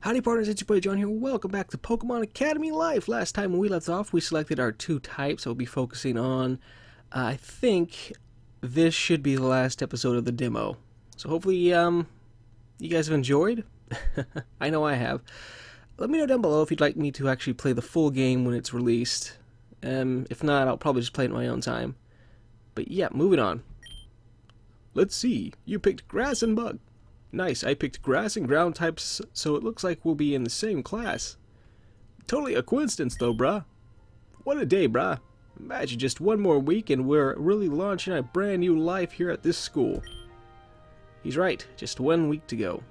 Howdy partners, it's your boy John here. Welcome back to Pokemon Academy Life. Last time when we left off, we selected our two types. I'll be focusing on, I think this should be the last episode of the demo. So hopefully, you guys have enjoyed. I know I have. Let me know down below if you'd like me to actually play the full game when it's released. If not, I'll probably just play it in my own time. But yeah, moving on. Let's see. You picked Grass and Bug. Nice, I picked grass and ground types, so it looks like we'll be in the same class. Totally a coincidence though, bruh. What a day, bruh. Imagine just one more week and we're really launching a brand new life here at this school. He's right, just 1 week to go.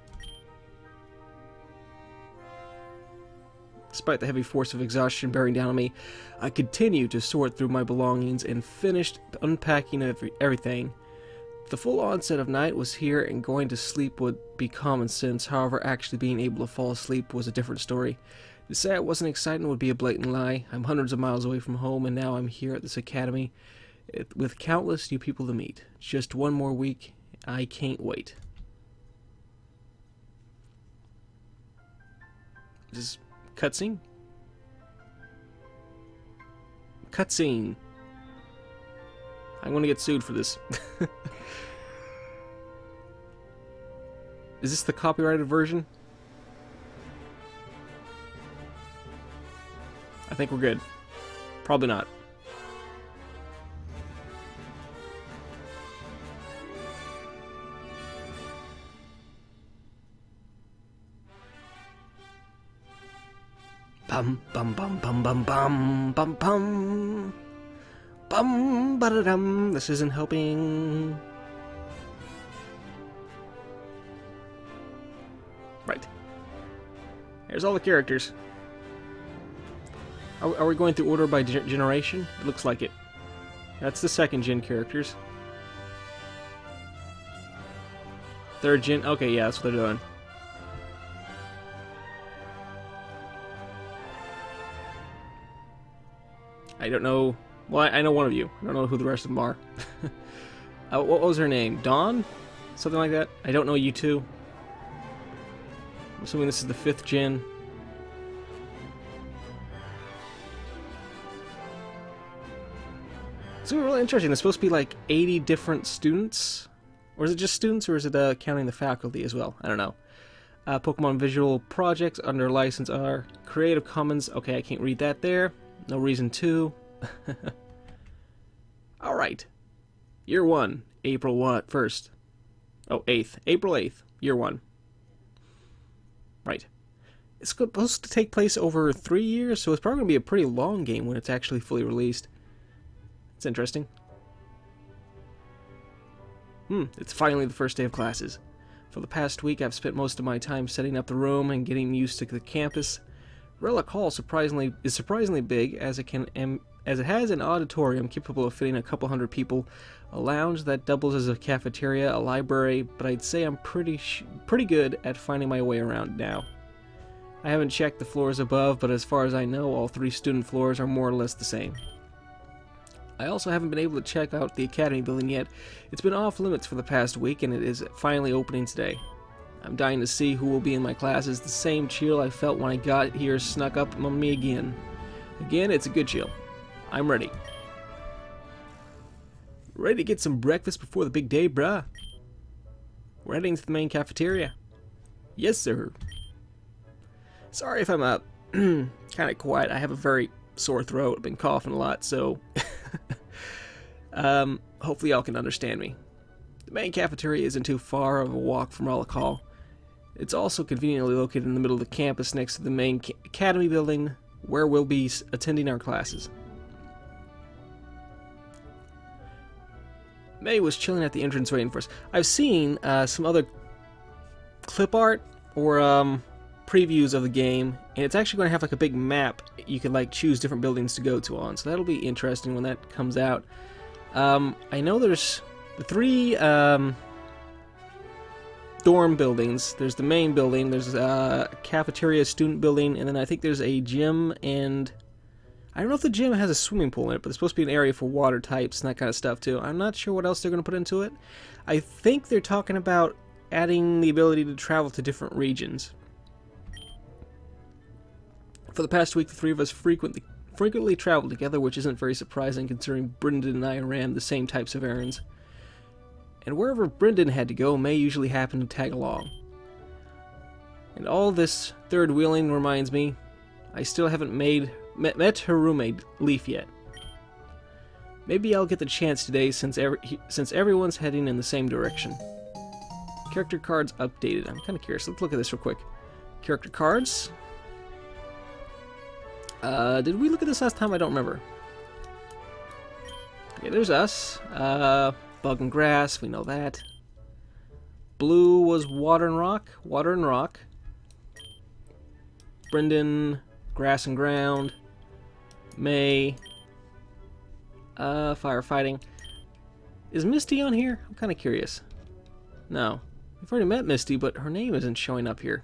Despite the heavy force of exhaustion bearing down on me, I continued to sort through my belongings and finished unpacking everything. The full onset of night was here, and going to sleep would be common sense. However, actually being able to fall asleep was a different story. To say it wasn't exciting would be a blatant lie. I'm hundreds of miles away from home, and now I'm here at this academy with countless new people to meet. Just one more week. I can't wait. Is this cutscene? Cutscene. I'm gonna get sued for this. Is this the copyrighted version? I think we're good. Probably not. Bum bum bum bum bum bum bum bum bum ba da dum. This isn't helping. Right. Here's all the characters. Are we going through order by generation? It looks like it. That's the second gen characters. Third gen. Okay, yeah, that's what they're doing. I don't know. Well, I know one of you. I don't know who the rest of them are. What was her name? Dawn? Something like that? I don't know you two. I'm assuming this is the 5th gen. It's really interesting. There's supposed to be like 80 different students. Or is it just students, or is it counting the faculty as well? I don't know. Pokemon visual projects under license are Creative Commons. Okay, I can't read that there. No reason to. Alright. Year 1. April 1st. Oh, 8th. April 8th. Year 1. Right. It's supposed to take place over 3 years, so it's probably going to be a pretty long game when it's actually fully released. It's interesting. It's finally the first day of classes. For the past week, I've spent most of my time setting up the room and getting used to the campus. Relic Hall is surprisingly big, as it has an auditorium capable of fitting a couple hundred people, a lounge that doubles as a cafeteria, a library, but I'd say I'm pretty good at finding my way around now. I haven't checked the floors above, but as far as I know, all 3 student floors are more or less the same. I also haven't been able to check out the Academy building yet. It's been off limits for the past week, and it is finally opening today. I'm dying to see who will be in my classes. The same chill I felt when I got here snuck up on me again. Again, it's a good chill. I'm ready. Ready to get some breakfast before the big day, bruh? We're heading to the main cafeteria. Yes, sir. Sorry if I'm kind of quiet. I have a very sore throat. I've been coughing a lot, so hopefully y'all can understand me. The main cafeteria isn't too far of a walk from Relic Hall. It's also conveniently located in the middle of the campus next to the main academy building, where we'll be attending our classes. May was chilling at the entrance waiting for us. I've seen some other clip art or previews of the game, and it's actually going to have like a big map you can like choose different buildings to go to on, so that'll be interesting when that comes out. I know there's the 3 dorm buildings. There's the main building, there's a cafeteria, student building, and then I think there's a gym, and I don't know if the gym has a swimming pool in it, but it's supposed to be an area for water types and that kind of stuff too. I'm not sure what else they're going to put into it. I think they're talking about adding the ability to travel to different regions. For the past week, the three of us frequently traveled together, which isn't very surprising considering Brendan and I ran the same types of errands. And wherever Brendan had to go, May usually happened to tag along. And all this third wheeling reminds me, I still haven't met her roommate, Leaf, yet. Maybe I'll get the chance today since everyone's heading in the same direction. Character cards updated. I'm kind of curious. Let's look at this real quick. Character cards. Did we look at this last time? I don't remember. Okay, there's us. Bug and grass, we know that. Blue was water and rock. Water and rock. Brendan, grass and ground. May, firefighting. Is Misty on here? I'm kind of curious. No. We've already met Misty, but her name isn't showing up here.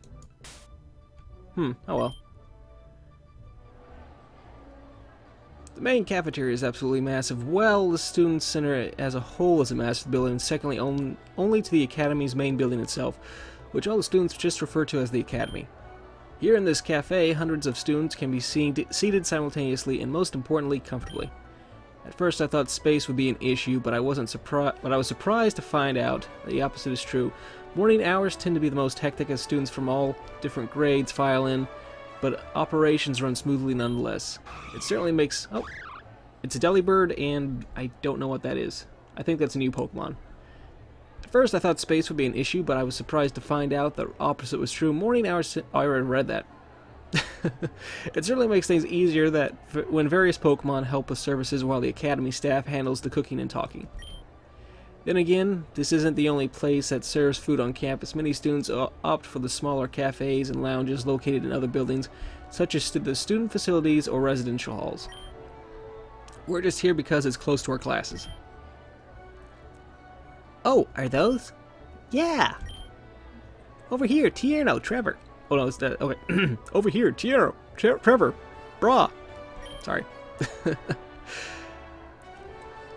Oh well. The main cafeteria is absolutely massive. Well, the student center as a whole is a massive building, secondly only to the academy's main building itself, which all the students just refer to as the academy. Here in this cafe, hundreds of students can be seated simultaneously and, most importantly, comfortably. At first I thought space would be an issue, but I was surprised to find out that the opposite is true. Morning hours tend to be the most hectic as students from all different grades file in, but operations run smoothly nonetheless. It certainly makes... Oh, it's a Delibird, and I don't know what that is. I think that's a new Pokemon. At first I thought space would be an issue, but I was surprised to find out the opposite was true. Morning hours... I already read that. It certainly makes things easier that when various Pokemon help with services while the Academy staff handles the cooking and talking. Then again, this isn't the only place that serves food on campus. Many students opt for the smaller cafes and lounges located in other buildings, such as the student facilities or residential halls. We're just here because it's close to our classes. Oh, are those? Yeah! Over here, Tierno, Trevor. Oh no, it's that. Okay. Over here, Tierno, Trevor, Bra. Sorry.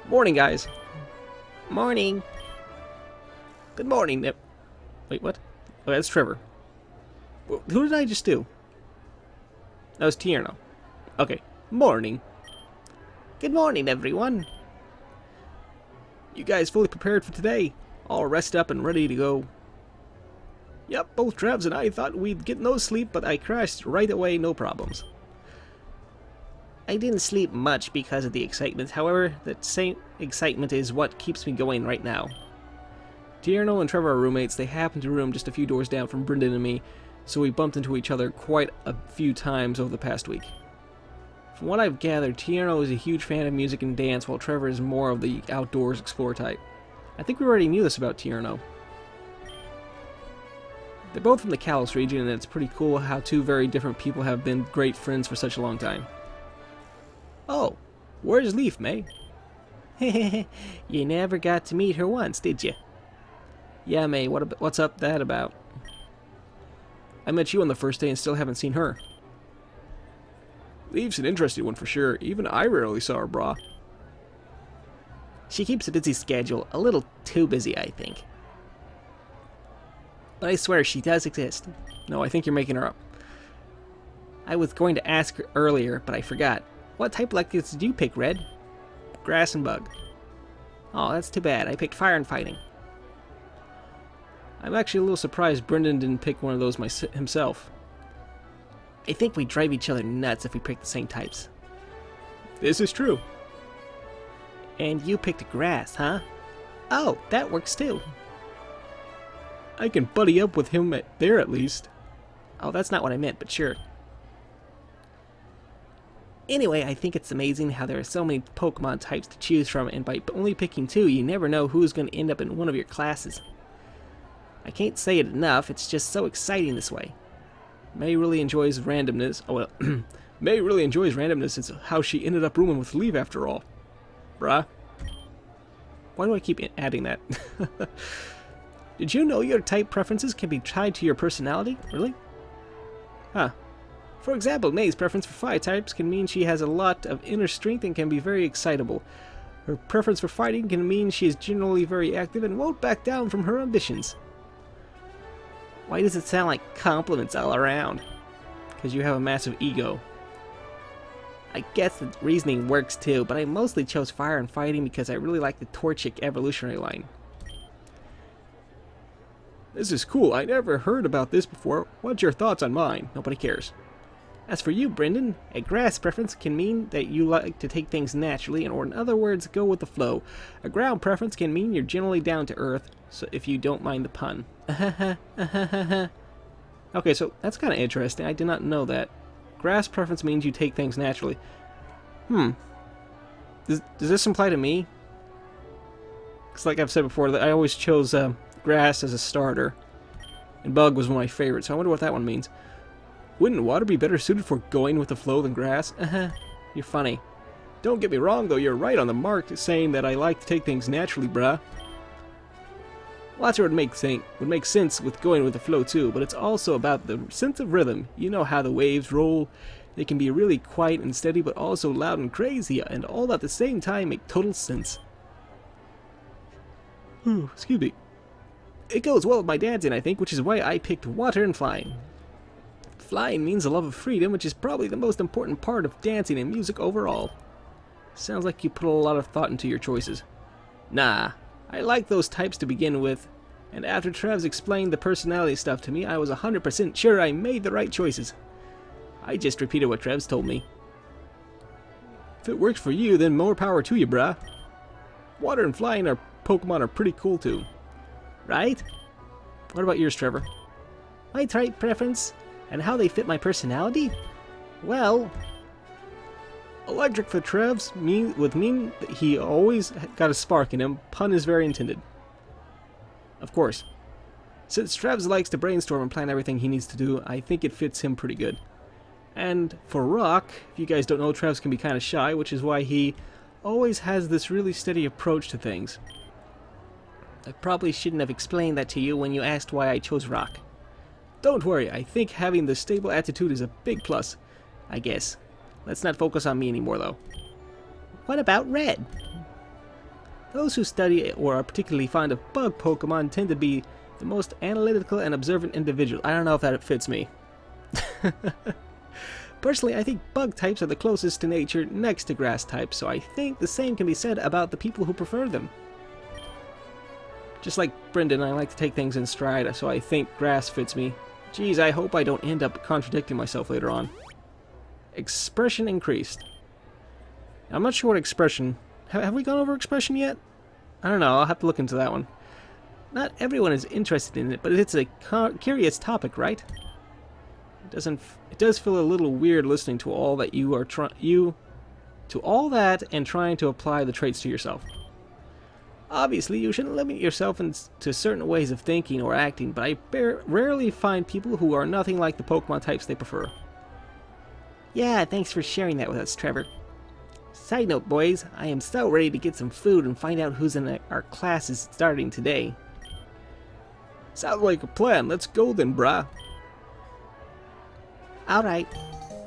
Morning, guys. Morning. Good morning, Nip. Wait, what? Oh, that's Trevor. Who did I just do? That was Tierno. Okay. Morning. Good morning, everyone. You guys fully prepared for today? All rested up and ready to go? Yep, both Trevs and I thought we'd get no sleep, but I crashed right away, no problems. I didn't sleep much because of the excitement. However, that same excitement is what keeps me going right now. Tierno and Trevor are roommates. They happen to room just a few doors down from Brendan and me, so we bumped into each other quite a few times over the past week. From what I've gathered, Tierno is a huge fan of music and dance, while Trevor is more of the outdoors explorer type. I think we already knew this about Tierno. They're both from the Kalos region, and it's pretty cool how two very different people have been great friends for such a long time. Oh, where's Leaf, May? You never got to meet her once, did you? Yeah, May, what's up that about? I met you on the first day and still haven't seen her. Leaf's an interesting one for sure. Even I rarely saw her, brah. She keeps a busy schedule. A little too busy, I think. But I swear she does exist. No, I think you're making her up. I was going to ask her earlier, but I forgot. What type of electives did you pick, Red? Grass and bug. Oh, that's too bad. I picked fire and fighting. I'm actually a little surprised Brendan didn't pick one of those himself. I think we drive each other nuts if we pick the same types. This is true. And you picked grass, huh? Oh, that works too. I can buddy up with him there at least. Oh, that's not what I meant, but sure. Anyway, I think it's amazing how there are so many Pokemon types to choose from, and by only picking two, you never know who's going to end up in one of your classes. I can't say it enough, it's just so exciting this way. May really enjoys randomness. Oh well, May really enjoys randomness. It's how she ended up rooming with Leaf after all. Bruh. Why do I keep adding that? Did you know your type preferences can be tied to your personality? Really? Huh. For example, May's preference for fire types can mean she has a lot of inner strength and can be very excitable. Her preference for fighting can mean she is generally very active and won't back down from her ambitions. Why does it sound like compliments all around? because you have a massive ego. I guess the reasoning works too, but I mostly chose fire and fighting because I really like the Torchic evolutionary line. This is cool. I never heard about this before. What's your thoughts on mine? Nobody cares. As for you, Brendan, a grass preference can mean that you like to take things naturally, or in other words, go with the flow. A ground preference can mean you're generally down to earth, so if you don't mind the pun. Okay, so that's kind of interesting. I did not know that. Grass preference means you take things naturally. Does this imply to me? Because like I've said before, I always chose grass as a starter. And bug was one of my favorites, so I wonder what that one means. Wouldn't water be better suited for going with the flow than grass? You're funny. Don't get me wrong, though, you're right on the mark saying that I like to take things naturally, bruh. Well, that's what would make sense with going with the flow, too, but it's also about the sense of rhythm. You know how the waves roll. They can be really quiet and steady, but also loud and crazy, and all at the same time make total sense. Excuse me. It goes well with my dancing, I think, which is why I picked water and flying. Flying means a love of freedom, which is probably the most important part of dancing and music overall. Sounds like you put a lot of thought into your choices. Nah, I like those types to begin with, and after Trev's explained the personality stuff to me, I was 100% sure I made the right choices. I just repeated what Trev's told me. If it works for you, then more power to you, bruh. Water and flying Pokemon are pretty cool too. Right? What about yours, Trevor? My type preference? And how they fit my personality? Well, electric for Trev's would mean that he always got a spark in him. Pun is very intended. Of course. Since Trev's likes to brainstorm and plan everything he needs to do, I think it fits him pretty good. And for Rock, if you guys don't know, Trev's can be kind of shy, which is why he always has this really steady approach to things. I probably shouldn't have explained that to you when you asked why I chose Rock. Don't worry, I think having the stable attitude is a big plus, I guess. Let's not focus on me anymore, though. What about Red? Those who study or are particularly fond of bug Pokemon tend to be the most analytical and observant individual. I don't know if that fits me. Personally, I think bug types are the closest to nature next to grass types, so I think the same can be said about the people who prefer them. Just like Brendan, I like to take things in stride, so I think grass fits me. Geez, I hope I don't end up contradicting myself later on. Expression increased. I'm not sure what expression... Have we gone over expression yet? I don't know, I'll have to look into that one. Not everyone is interested in it, but it's a curious topic, right? It does feel a little weird listening to all that all that and trying to apply the traits to yourself. Obviously, you shouldn't limit yourself to certain ways of thinking or acting, but I rarely find people who are nothing like the Pokemon types they prefer. Yeah, thanks for sharing that with us, Trevor. Side note, boys, I am so ready to get some food and find out who's in our classes starting today. Sounds like a plan. Let's go then, brah. Alright.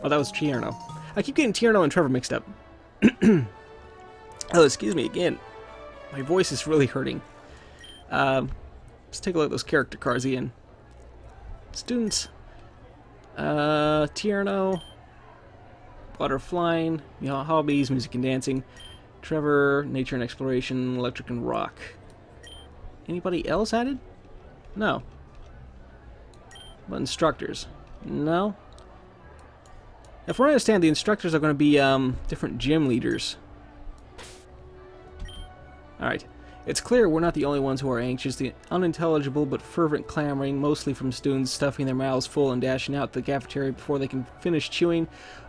Oh, that was Tierno. I keep getting Tierno and Trevor mixed up. Oh, excuse me again. My voice is really hurting. Let's take a look at those character cards again. Students. Tierno. Water flying. You know, hobbies, music and dancing. Trevor, nature and exploration, electric and rock. Anybody else added? No. But instructors? No. If I understand, the instructors are going to be different gym leaders. Alright. It's clear we're not the only ones who are anxious. The unintelligible but fervent clamoring, mostly from students stuffing their mouths full and dashing out the cafeteria before they can finish chewing,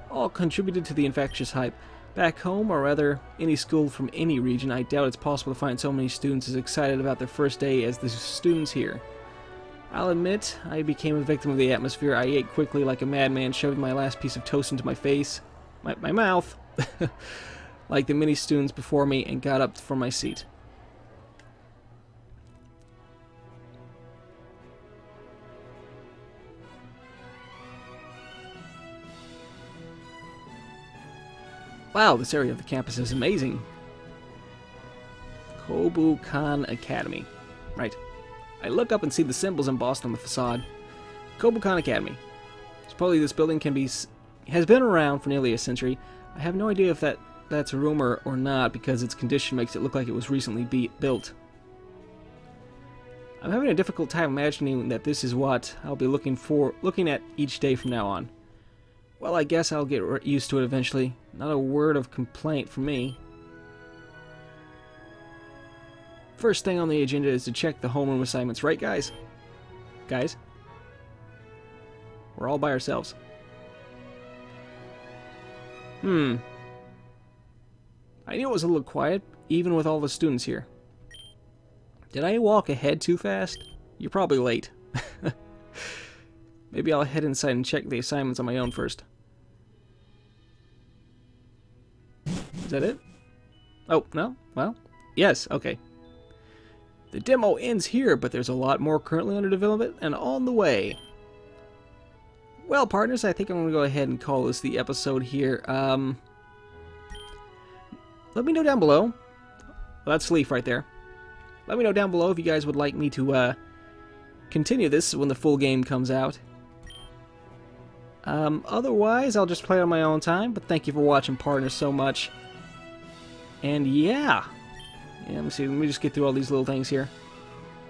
all contributed to the infectious hype. Back home, or rather any school from any region, I doubt it's possible to find so many students as excited about their first day as the students here. I'll admit, I became a victim of the atmosphere. I ate quickly like a madman, shoving my last piece of toast into my face, my mouth, like the many students before me, and got up from my seat. Wow, this area of the campus is amazing. Kobukan Academy. Right. I look up and see the symbols embossed on the facade. Kobukan Academy. It's Supposedly this building has been around for nearly a century. I have no idea if that's a rumor or not, because its condition makes it look like it was recently built. I'm having a difficult time imagining that this is what I'll be looking at each day from now on. Well, I guess I'll get used to it eventually. Not a word of complaint from me. First thing on the agenda is to check the homeroom assignments, right guys? Guys? We're all by ourselves. I knew it was a little quiet, even with all the students here. Did I walk ahead too fast? You're probably late. Maybe I'll head inside and check the assignments on my own first. Is that it? Oh, no? Well, yes, okay. The demo ends here, but there's a lot more currently under development and on the way. Well, partners, I think I'm going to go ahead and call this the episode here. Let me know down below. Well, that's Leaf right there. Let me know down below if you guys would like me to continue this when the full game comes out. Otherwise, I'll just play on my own time, but thank you for watching, partners, so much. And yeah, let me just get through all these little things here.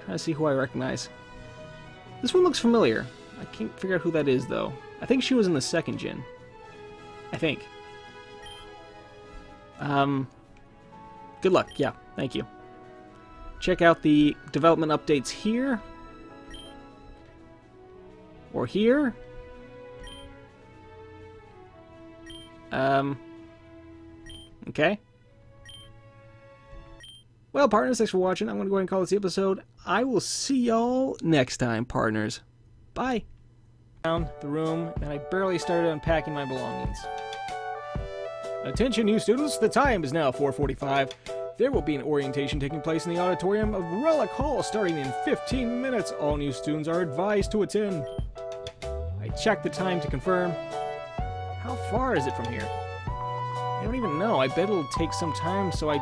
Trying to see who I recognize. This one looks familiar. I can't figure out who that is, though. I think she was in the second gen. I think. Good luck. Yeah, thank you. Check out the development updates here. Or here. Okay. Well, partners, thanks for watching. I'm going to go ahead and call this the episode. I will see y'all next time, partners. Bye. Down the room, and I barely started unpacking my belongings. Attention, new students. The time is now 4:45. There will be an orientation taking place in the auditorium of Relic Hall starting in 15 minutes. All new students are advised to attend. I checked the time to confirm. How far is it from here? I don't even know. I bet it'll take some time, so I